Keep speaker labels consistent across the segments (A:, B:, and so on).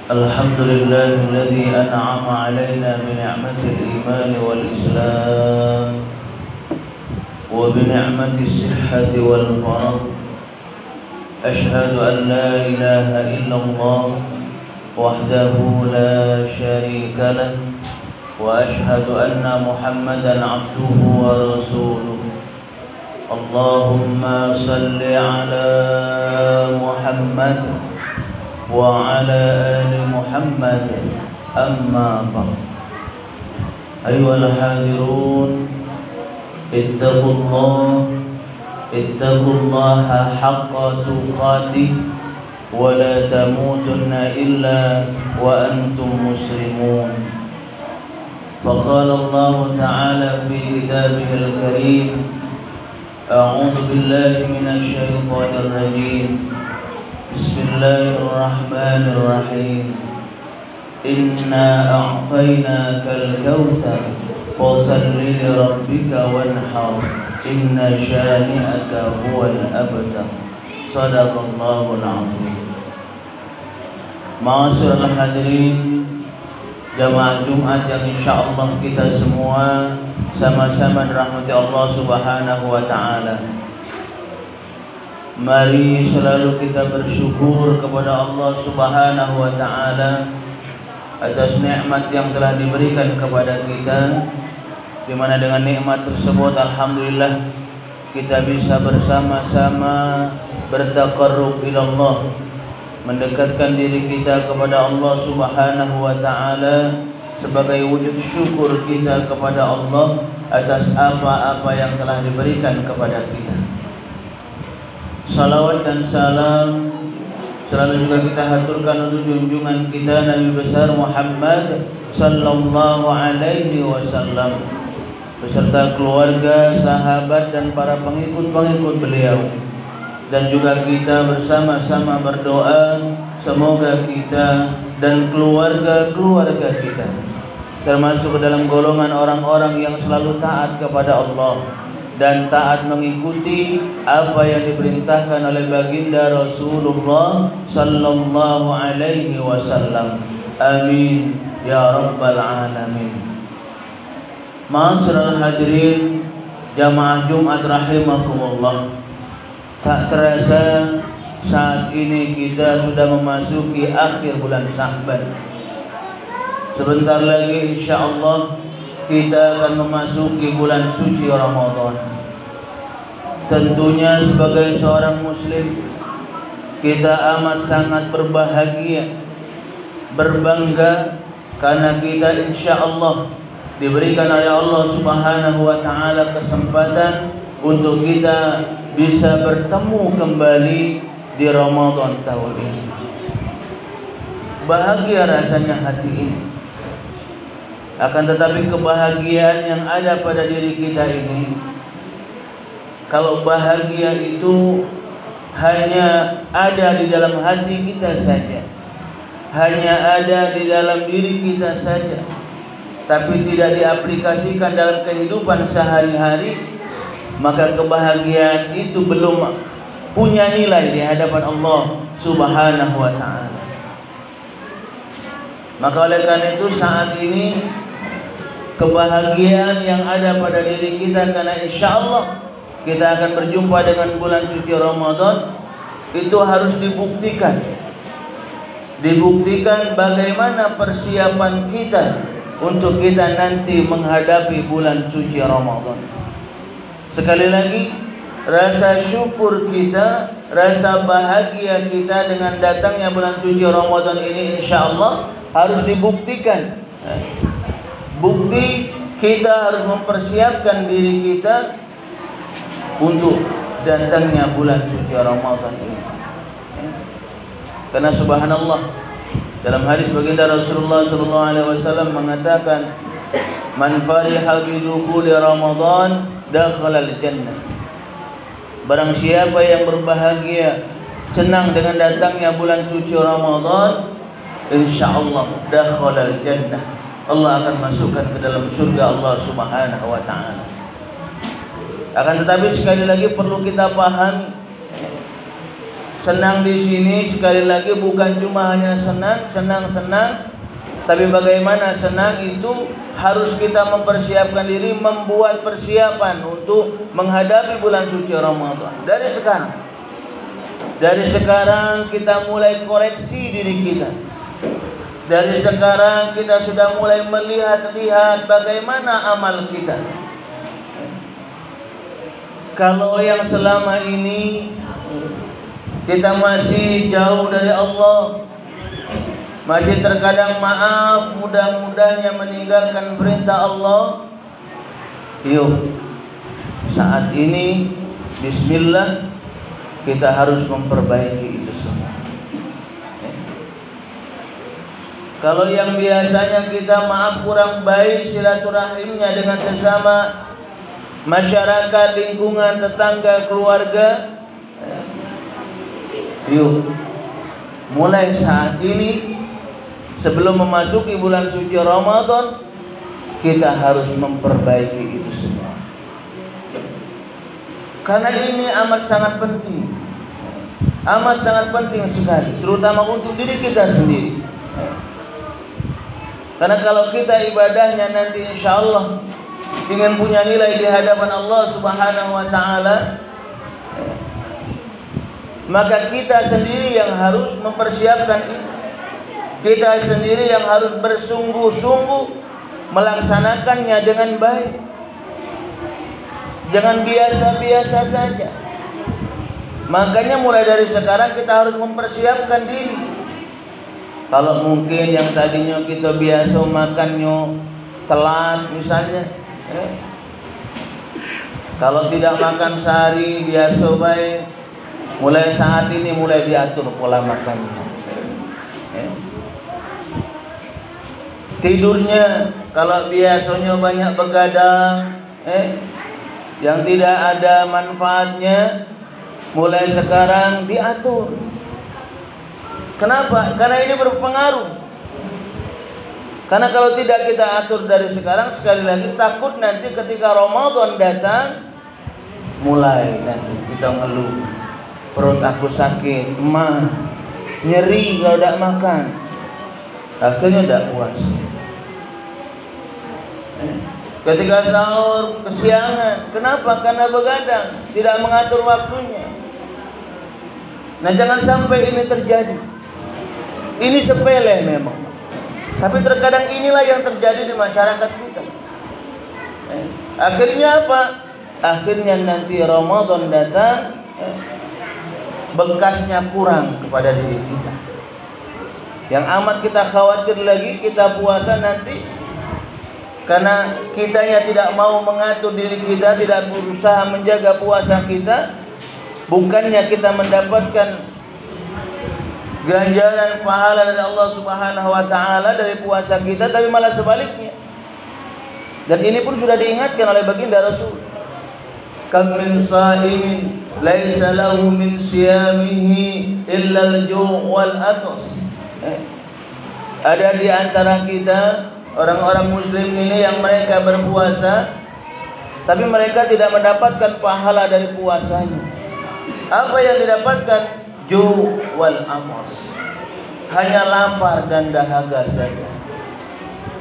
A: الحمد لله الذي أنعم علينا بنعمة الإيمان والإسلام وبنعمة الصحة والفرج. أشهد أن لا إله إلا الله وحده لا شريك له، وأشهد أن محمدا عبده ورسوله. اللهم صل على محمد وعلى آل محمد. أما بعد، أيها الحاضرون، اتقوا الله حق تقاته ولا تموتن إلا وأنتم مسلمون. فقال الله تعالى في كتابه الكريم: أعوذ بالله من الشيطان الرجيم. بسم الله الرحمن الرحيم. إنا أعطيناك الكوثر فصل لربك وانحر إن شانئك هو الأبتر. صدق الله العظيم. Ma'asyiral hadirin, jamaah Jumat yang insyaallah kita semua sama-sama dirahmati Allah Subhanahu wa taala. Mari selalu kita bersyukur kepada Allah Subhanahu wa taala atas nikmat yang telah diberikan kepada kita, di mana dengan nikmat tersebut alhamdulillah kita bisa bersama-sama bertaqarrub ila Allah, mendekatkan diri kita kepada Allah Subhanahu wa taala sebagai wujud syukur kita kepada Allah atas apa-apa yang telah diberikan kepada kita. Salawat dan salam selalu juga kita haturkan untuk junjungan kita Nabi besar Muhammad sallallahu alaihi wasallam beserta keluarga, sahabat dan para pengikut-pengikut beliau. Dan juga kita bersama-sama berdoa semoga kita dan keluarga-keluarga kita termasuk ke dalam golongan orang-orang yang selalu taat kepada Allah dan taat mengikuti apa yang diperintahkan oleh baginda Rasulullah sallallahu alaihi wasallam. Amin ya rabbal alamin. Ma'asyiral hadirin, jamaah Jumat rahimakumullah. Tak terasa saat ini kita sudah memasuki akhir bulan Sya'ban. Sebentar lagi insyaallah kita akan memasuki bulan suci Ramadan. Tentunya sebagai seorang muslim kita amat sangat berbahagia, berbangga karena kita insyaallah diberikan oleh Allah Subhanahu wa taala kesempatan untuk kita bisa bertemu kembali di Ramadan tahun ini. Bahagia rasanya hati ini. Akan tetapi kebahagiaan yang ada pada diri kita ini, kalau bahagia itu hanya ada di dalam hati kita saja, hanya ada di dalam diri kita saja, tapi tidak diaplikasikan dalam kehidupan sehari-hari, maka kebahagiaan itu belum punya nilai di hadapan Allah Subhanahu wa ta'ala. Maka oleh karena itu saat ini kebahagiaan yang ada pada diri kita, karena insyaallah kita akan berjumpa dengan bulan suci Ramadan, itu harus dibuktikan. Dibuktikan bagaimana persiapan kita untuk kita nanti menghadapi bulan suci Ramadan. Sekali lagi, rasa syukur kita, rasa bahagia kita dengan datangnya bulan suci Ramadan ini insyaallah harus dibuktikan. Bukti kita harus mempersiapkan diri kita untuk datangnya bulan suci Ramadan ini. Karena subhanallah, dalam hadis baginda Rasulullah sallallahu alaihi wasallam mengatakan, "Man fariha bi dukhuli Ramadan dakhala al-jannah." Barang siapa yang berbahagia, senang dengan datangnya bulan suci Ramadan, insyaallah dakhala al-jannah. Allah akan masukkan ke dalam surga Allah Subhanahu wa taala. Akan tetapi sekali lagi perlu kita pahami, senang di sini sekali lagi bukan cuma hanya senang, tapi bagaimana senang itu harus kita mempersiapkan diri, membuat persiapan untuk menghadapi bulan suci Ramadan. Dari sekarang kita mulai koreksi diri kita. Dari sekarang kita sudah mulai melihat bagaimana amal kita. Kalau yang selama ini kita masih jauh dari Allah, masih terkadang maaf mudah-mudahnya meninggalkan perintah Allah, yuk saat ini bismillah kita harus memperbaiki itu semua. Kalau yang biasanya kita maaf kurang baik silaturahimnya dengan sesama masyarakat, lingkungan, tetangga, keluarga, yuk mulai saat ini sebelum memasuki bulan suci Ramadan kita harus memperbaiki itu semua. Karena ini amat sangat penting. Amat sangat penting sekali, terutama untuk diri kita sendiri. Karena kalau kita ibadahnya nanti insyaallah ingin punya nilai di hadapan Allah Subhanahu wa taala, maka kita sendiri yang harus mempersiapkan itu. Kita sendiri yang harus bersungguh-sungguh melaksanakannya dengan baik. Jangan biasa-biasa saja. Makanya mulai dari sekarang kita harus mempersiapkan diri. Kalau mungkin yang tadinya kita biasa makannya telat misalnya, kalau tidak makan sehari biasa baik, mulai saat ini mulai diatur pola makannya. Tidurnya kalau biasanya banyak begadang, yang tidak ada manfaatnya, mulai sekarang diatur. Kenapa? Karena ini berpengaruh. Karena kalau tidak kita atur dari sekarang, sekali lagi takut nanti ketika Ramadan datang, mulai nanti kita ngeluh, perut aku sakit, emah, nyeri kalau tidak makan, akhirnya tidak puas. Ketika sahur kesiangan, kenapa? Karena begadang, tidak mengatur waktunya. Nah, jangan sampai ini terjadi. Ini sepele memang, tapi terkadang inilah yang terjadi di masyarakat kita. Akhirnya apa? Akhirnya nanti Ramadan datang, bekasnya kurang kepada diri kita. Yang amat kita khawatir lagi, kita puasa nanti karena kitanya tidak mau mengatur diri kita, tidak berusaha menjaga puasa kita, bukannya kita mendapatkan ganjaran pahala dari Allah Subhanahu wa taala dari puasa kita, tapi malah sebaliknya. Dan ini pun sudah diingatkan oleh baginda Rasul. Kam min sha'imin laisa lahu min siyamihi illa al-ju' wal atas. Ada di antara kita orang-orang muslim ini yang mereka berpuasa, tapi mereka tidak mendapatkan pahala dari puasanya. Apa yang didapatkan? Ju' wal atas, hanya lapar dan dahaga saja.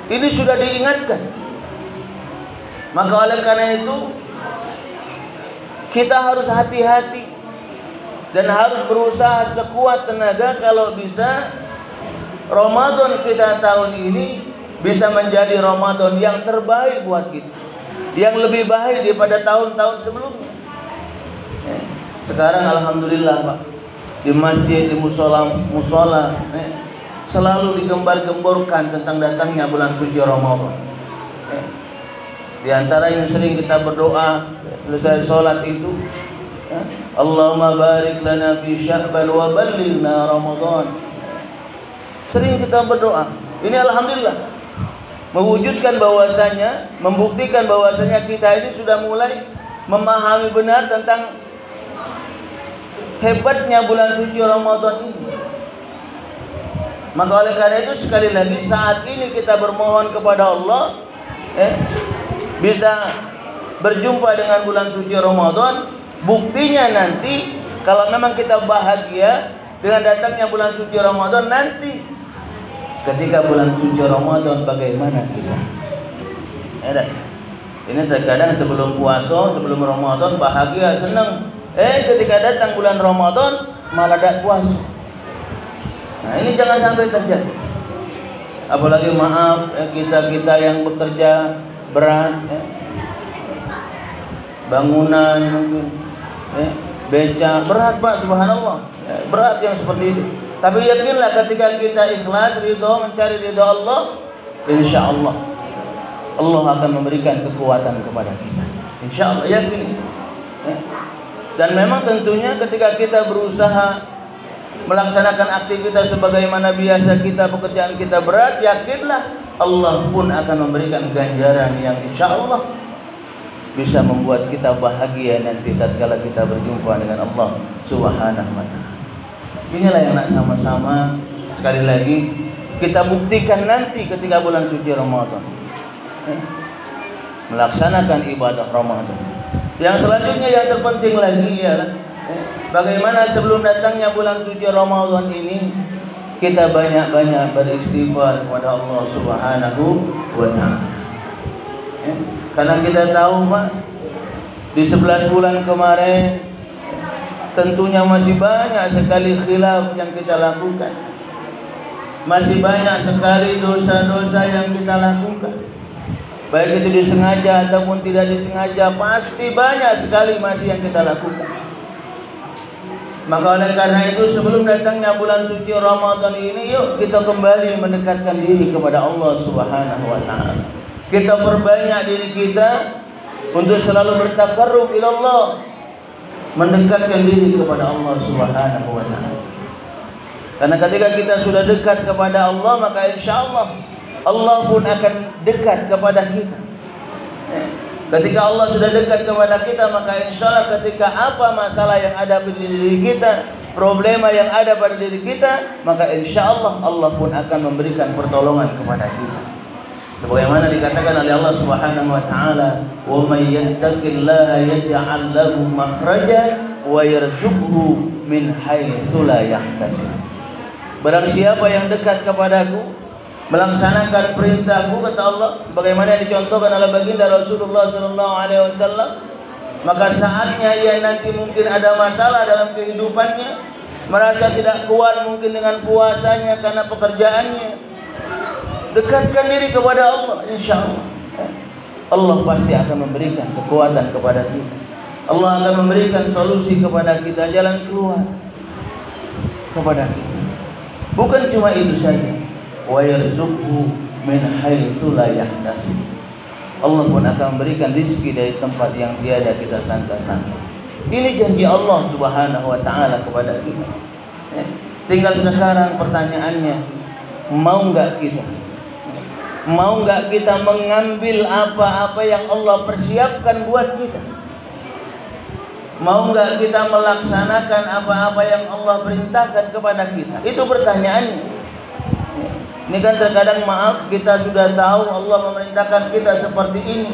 A: Ini sudah diingatkan. Maka oleh karena itu kita harus hati-hati dan harus berusaha sekuat tenaga kalau bisa Ramadan kita tahun ini bisa menjadi Ramadan yang terbaik buat kita, yang lebih baik daripada tahun-tahun sebelumnya. Sekarang alhamdulillah Pak, di masjid, di musola selalu digembar-gemborkan tentang datangnya bulan suci Ramadan. Di antara yang sering kita berdoa selesai sholat itu, Allahumma barik lana fi Sya'ban wa ballighna Ramadan. Sering kita berdoa. Ini alhamdulillah mewujudkan bahwasanya, membuktikan bahwasanya kita ini sudah mulai memahami benar tentang hebatnya bulan suci Ramadan ini. Maka oleh karena itu sekali lagi saat ini kita bermohon kepada Allah bisa berjumpa dengan bulan suci Ramadan. Buktinya nanti kalau memang kita bahagia dengan datangnya bulan suci Ramadan, nanti ketika bulan suci Ramadan bagaimana kita? Ini terkadang sebelum puasa, sebelum Ramadan bahagia, senang. Ketika datang bulan Ramadan malah tidak puasa. Nah, ini jangan sampai terjadi. Apalagi maaf kita yang bekerja berat, bangunan mungkin, beca berat Pak, subhanallah, berat yang seperti itu. Tapi yakinlah ketika kita ikhlas, ridho, mencari ridho Allah, insya Allah Allah akan memberikan kekuatan kepada kita. Insya Allah, yakin. Dan memang tentunya ketika kita berusaha melaksanakan aktivitas sebagaimana biasa kita, pekerjaan kita berat, yakinlah Allah pun akan memberikan ganjaran yang insya Allah bisa membuat kita bahagia nanti tatkala kita berjumpa dengan Allah Subhanahu wa Ta'ala. Inilah yang nak sama-sama sekali lagi kita buktikan nanti ketika bulan suci Ramadan, melaksanakan ibadah Ramadan. Yang selanjutnya yang terpenting lagi ialah bagaimana sebelum datangnya bulan suci Ramadan ini kita banyak-banyak beristighfar kepada Allah Subhanahu wa Ta'ala. Karena kita tahu Pak, di 11 bulan kemarin tentunya masih banyak sekali khilaf yang kita lakukan. Masih banyak sekali dosa-dosa yang kita lakukan. Baik itu disengaja ataupun tidak disengaja, pasti banyak sekali masih yang kita lakukan. Maka oleh karena itu sebelum datangnya bulan suci Ramadan ini, yuk kita kembali mendekatkan diri kepada Allah Subhanahu wa Ta'ala. Kita perbanyak diri kita untuk selalu bertakarrub ila Allah, mendekatkan diri kepada Allah Subhanahu wa Ta'ala. Karena ketika kita sudah dekat kepada Allah, maka insya Allah Allah pun akan dekat kepada kita. Ketika Allah sudah dekat kepada kita, maka insya Allah ketika apa masalah yang ada pada diri kita, problema yang ada pada diri kita, maka insya Allah Allah pun akan memberikan pertolongan kepada kita. Sebagaimana dikatakan oleh Allah Subhanahu wa Ta'ala, "Wa may yattaqillaha yaj'al lahu makhrajan wa yarzuqhu min haitsu la yahtasib." Barang siapa yang dekat kepadaku, melaksanakan perintahku, kata Allah, bagaimana yang dicontohkan oleh baginda Rasulullah sallallahu alaihi wasallam, maka saatnya ia nanti mungkin ada masalah dalam kehidupannya, merasa tidak kuat mungkin dengan puasanya karena pekerjaannya, dekatkan diri kepada Allah, insya Allah Allah pasti akan memberikan kekuatan kepada kita. Allah akan memberikan solusi kepada kita, jalan keluar kepada kita. Bukan cuma itu saja, wa yarzuqhu min haitsu la yahtasib. Allah pun akan memberikan rezeki dari tempat yang tiada kita sangka-sangka. Ini janji Allah Subhanahu wa Ta'ala kepada kita. Tinggal sekarang pertanyaannya, mau enggak kita? Mau enggak kita mengambil apa-apa yang Allah persiapkan buat kita? Mau enggak kita melaksanakan apa-apa yang Allah perintahkan kepada kita? Itu pertanyaannya. Ini kan terkadang maaf, kita sudah tahu Allah memerintahkan kita seperti ini,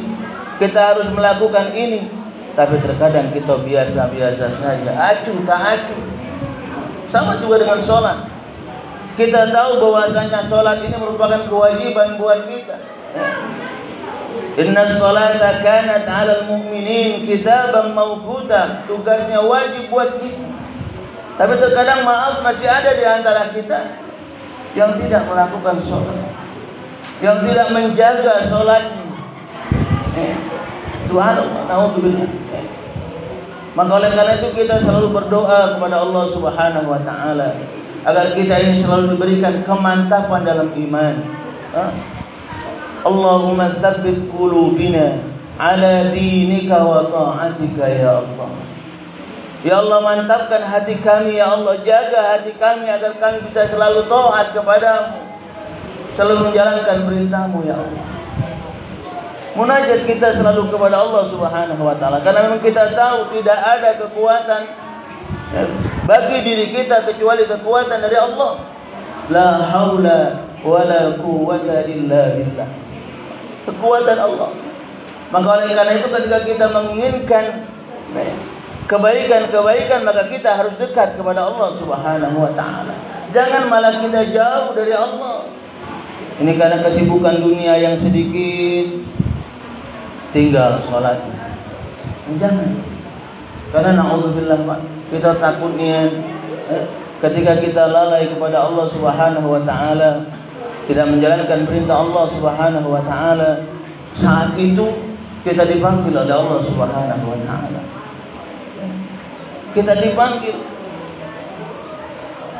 A: kita harus melakukan ini, tapi terkadang kita biasa-biasa saja, acuh tak acuh. Sama juga dengan sholat. Kita tahu bahwasanya sholat ini merupakan kewajiban buat kita. Inna sholata kanat 'alal mu'minin kitaban mawquta. Tugasnya wajib buat kita. Tapi terkadang maaf, masih ada di antara kita yang tidak melakukan sholat, yang tidak menjaga sholatnya. Subhanallah, naudzubillah. Maka oleh karena itu kita selalu berdoa kepada Allah Subhanahu wa Ta'ala agar kita ini selalu diberikan kemantapan dalam iman. Allahumma tsabbit qulubina ala dinika wa ta'atika ya Allah. Ya Allah, mantapkan hati kami ya Allah, jaga hati kami agar kami bisa selalu taat kepadamu, selalu menjalankan perintahmu ya Allah. Munajat kita selalu kepada Allah Subhanahu wa taala, karena memang kita tahu tidak ada kekuatan bagi diri kita kecuali kekuatan dari Allah. La haula wala quwwata illa billah. Kekuatan Allah. Maka oleh karena itu ketika kita menginginkan kebaikan-kebaikan, maka kita harus dekat kepada Allah Subhanahu wa taala. Jangan malah kita jauh dari Allah. Ini karena kesibukan dunia yang sedikit, tinggal sholatnya. Jangan. Karena na'udzubillah, Pak, kita takutnya ketika kita lalai kepada Allah Subhanahu wa taala, tidak menjalankan perintah Allah Subhanahu wa taala, saat itu kita dipanggil oleh Allah Subhanahu wa taala. Kita dipanggil,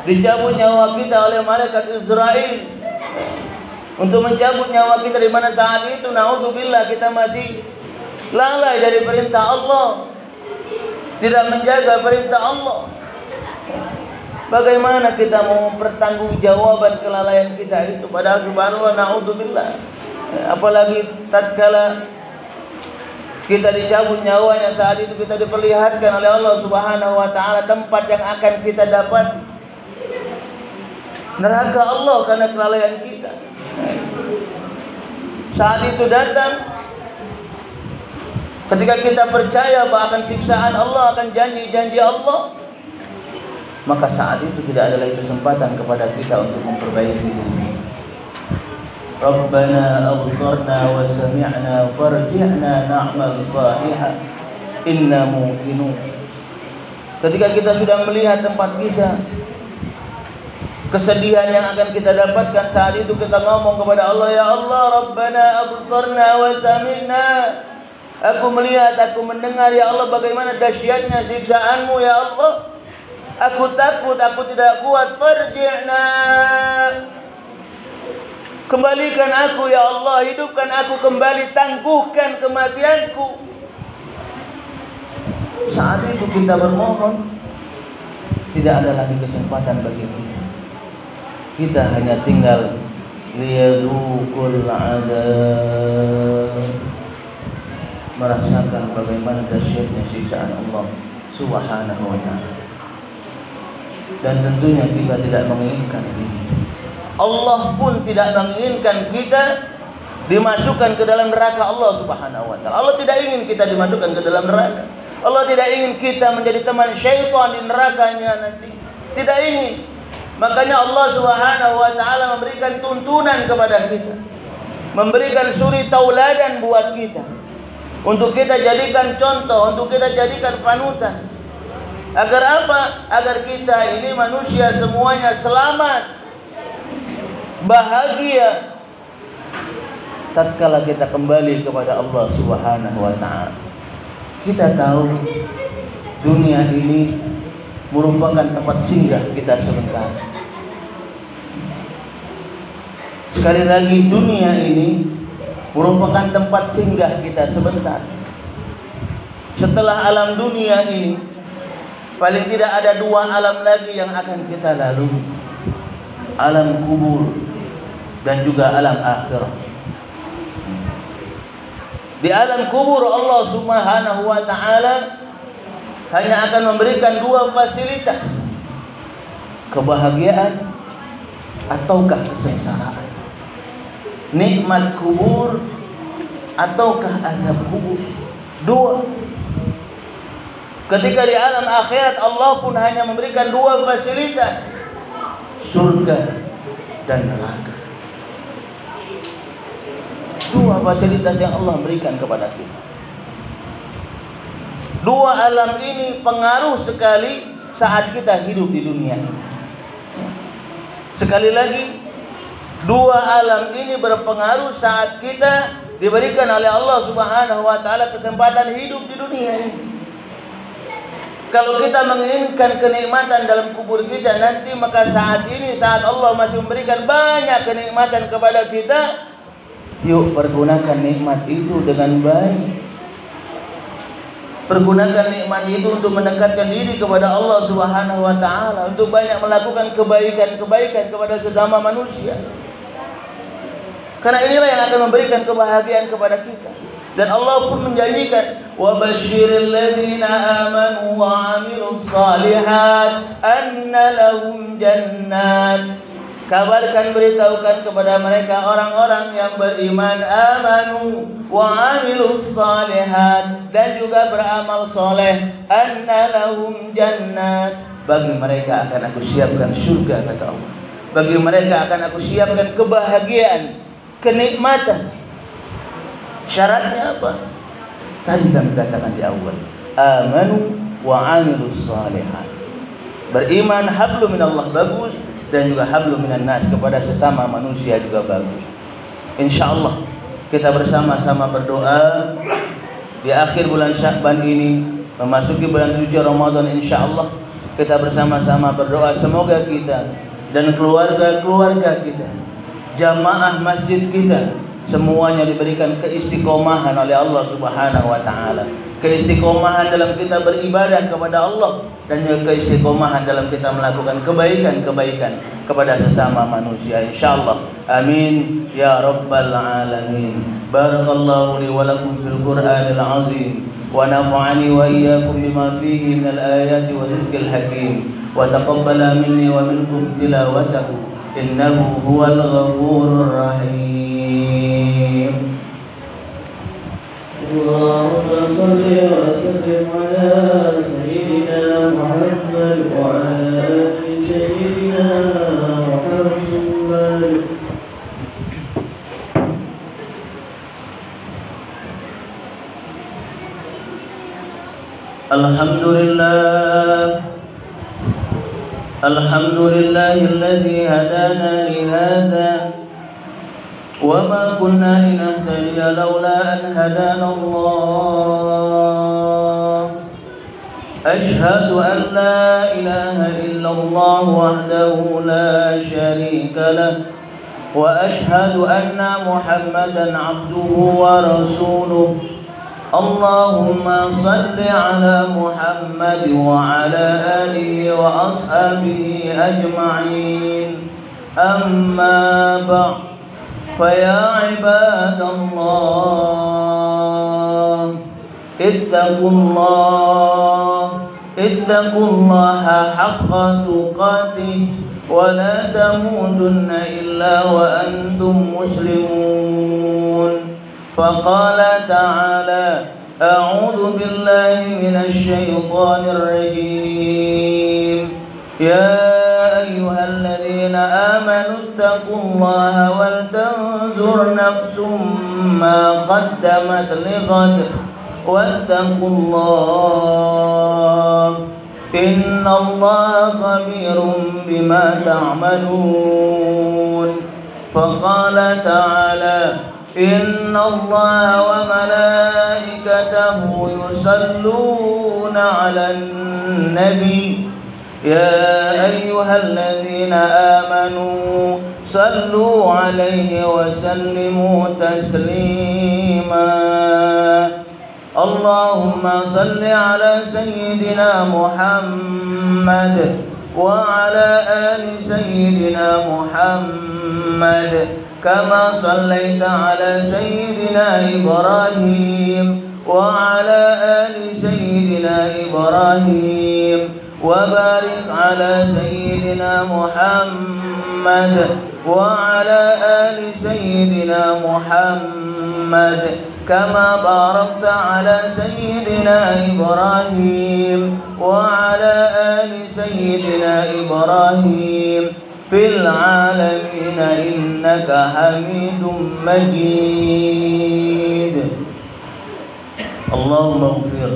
A: dicabut nyawa kita oleh malaikat Israel untuk mencabut nyawa kita, di mana saat itu naudzubillah kita masih lalai dari perintah Allah, tidak menjaga perintah Allah. Bagaimana kita mau pertanggungjawaban kelalaian kita itu? Padahal subhanallah, naudzubillah, apalagi tatkala kita dicabut nyawanya, saat itu kita diperlihatkan oleh Allah Subhanahu wa taala tempat yang akan kita dapati, neraka Allah karena kelalaian kita. Saat itu datang ketika kita percaya bahwa akan siksaan Allah, akan janji-janji Allah, maka saat itu tidak ada lagi kesempatan kepada kita untuk memperbaiki diri. Rabbana absarna wa sami'na farji'na na'mal salihan inna muqinun. Ketika kita sudah melihat tempat kita, kesedihan yang akan kita dapatkan, saat itu kita ngomong kepada Allah, ya Allah, Rabbana absarna wa sami'na, aku melihat, aku mendengar ya Allah bagaimana dahsyatnya siksaanmu ya Allah. Aku takut, aku tidak kuat. Farji'na, kembalikan aku ya Allah, hidupkan aku kembali, tangguhkan kematianku. Saat itu kita bermohon, tidak ada lagi kesempatan bagi kita. Kita hanya tinggal liyadzuqul adzab, merasakan bagaimana dahsyatnya siksaan Allah Subhanahu wa taala. Dan tentunya kita tidak menginginkan ini. Allah pun tidak menginginkan kita dimasukkan ke dalam neraka Allah Subhanahu wa taala. Allah tidak ingin kita dimasukkan ke dalam neraka. Allah tidak ingin kita menjadi teman syaitan di nerakanya nanti. Tidak ingin. Makanya Allah Subhanahu wa taala memberikan tuntunan kepada kita, memberikan suri tauladan buat kita, untuk kita jadikan contoh, untuk kita jadikan panutan. Agar apa? Agar kita ini manusia semuanya selamat, bahagia tatkala kita kembali kepada Allah Subhanahu wa taala. Kita tahu dunia ini merupakan tempat singgah kita sebentar. Sekali lagi, dunia ini merupakan tempat singgah kita sebentar. Setelah alam dunia ini, paling tidak ada dua alam lagi yang akan kita lalui, alam kubur dan juga alam akhirat. Di alam kubur Allah Subhanahu wa taala hanya akan memberikan dua fasilitas, kebahagiaan ataukah kesengsaraan, nikmat kubur ataukah azab kubur. Dua. Ketika di alam akhirat Allah pun hanya memberikan dua fasilitas, surga dan neraka. Dua fasilitas yang Allah berikan kepada kita. Dua alam ini pengaruh sekali saat kita hidup di dunia ini. Sekali lagi, dua alam ini berpengaruh saat kita diberikan oleh Allah Subhanahu wa taala kesempatan hidup di dunia ini. Kalau kita menginginkan kenikmatan dalam kubur kita nanti, maka saat ini, saat Allah masih memberikan banyak kenikmatan kepada kita, Yuk pergunakan nikmat itu dengan baik. Pergunakan nikmat itu untuk mendekatkan diri kepada Allah Subhanahu wa taala, untuk banyak melakukan kebaikan-kebaikan kepada sesama manusia. Karena inilah yang akan memberikan kebahagiaan kepada kita. Dan Allah pun menjanjikan, wa basyiril ladzina amanu wa 'amilus shalihat anna lahum jannat. Kabarkan, beritahukan kepada mereka orang-orang yang beriman, amanu wa 'amilus shalihat, dan juga beramal soleh, anna lahum jannat, bagi mereka akan aku siapkan surga, kata Allah. Bagi mereka akan aku siapkan kebahagiaan, kenikmatan. Syaratnya apa? Tadi kami katakan di awal, amanu wa 'amilus shalihat. Beriman, hablum minallah, bagus, dan juga hablum minan nas, kepada sesama manusia juga bagus. Insyaallah kita bersama-sama berdoa di akhir bulan Sya'ban ini memasuki bulan suci Ramadan. Insyaallah kita bersama-sama berdoa semoga kita dan keluarga-keluarga kita, jamaah masjid kita, semuanya diberikan keistiqomahan oleh Allah Subhanahu wa taala. Keistiqomahan dalam kita beribadah kepada Allah, dan juga keistiqomahan dalam kita melakukan kebaikan-kebaikan kepada sesama manusia, insyaallah. Amin ya rabbal alamin. Barakallahu li wa lakum fil Qur'anil azim, wa nafa'ani wa iyyakum bima fihi minal ayati wa dzikril hakim, wa taqabbala minni wa minkum tilawatahu innahu huwal ghafurur rahim. Allahumma shalli wa sallim ala sayyidina Muhammad wa ala ali sayyidina Muhammad. Alhamdulillah, alhamdulillahilladzi hadana li hadza وما كنا لنهتدي لولا أن هدانا الله. أشهد أن لا إله إلا الله وحده لا شريك له، وأشهد أن محمدا عبده ورسوله. اللهم صل على محمد وعلى آله وأصحابه أجمعين. أما بعد، فيا عباد الله اتقوا الله حق تقاته، ولا تموتن إلا وأنتم مسلمون. فقال تعالى: أعوذ بالله من الشيطان الرجيم. يا أيها الذين آمنوا اتقوا الله ولتنظر نفس ما قدمت لغد واتقوا الله إن الله خبير بما تعملون. فقال تعالى: إن الله وملائكته يصلون على النبي يا أيها الذين آمنوا صلوا عليه وسلموا تسليما. اللهم صل على سيدنا محمد وعلى آل سيدنا محمد كما صليت على سيدنا إبراهيم وعلى آل سيدنا إبراهيم، وبارك على سيدنا محمد وعلى آل سيدنا محمد كما باركت على سيدنا إبراهيم وعلى آل سيدنا إبراهيم في العالمين إنك حميد مجيد. اللهم اغفر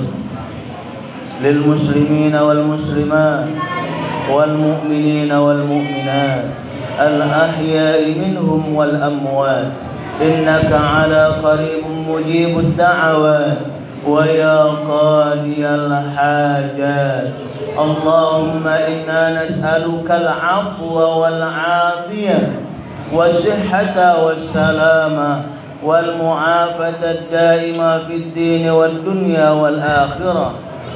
A: للمسلمين والمسلمات والمؤمنين والمؤمنات الأحياء منهم والأموات إنك على قريب مجيب الدعوات ويا قاضي الحاجات. اللهم إنا نسألك العفو والعافية والصحة والسلامة والمعافاة الدائمة في الدين والدنيا والآخرة.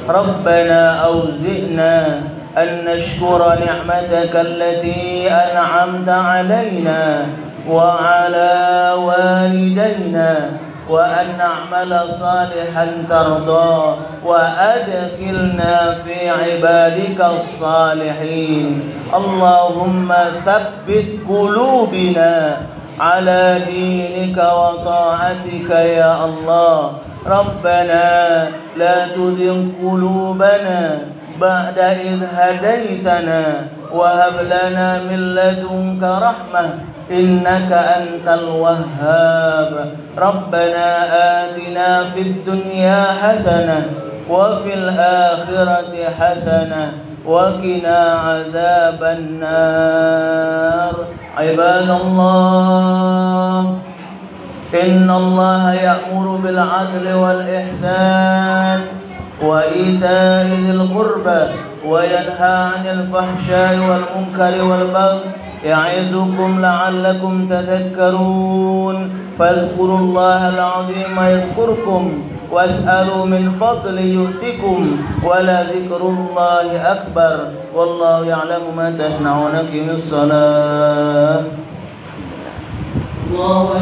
A: ربنا أوزئنا أن نشكر نعمتك التي أنعمت علينا وعلى والدينا وأن نعمل صالحا ترضى وأدخلنا في عبادك الصالحين. اللهم ثبت قلوبنا على دينك وطاعتك يا الله. ربنا لا تزغ قلوبنا بعد إذ هديتنا وهب لنا من لدنك رحمة إنك أنت الوهاب. ربنا آتنا في الدنيا حسنة وفي الآخرة حسنة وقنا عذاب النار. عباد الله، إن الله يأمر بالعدل والإحسان وإيتاء ذي القربى وينهى عن الفحشاء والمنكر والبغي يعظكم لعلكم تذكرون. فاذكروا الله العظيم يذكركم واسألوا من فضل يؤتكم ولذكر الله أكبر والله يعلم ما تصنعون. أقم الصلاة. الله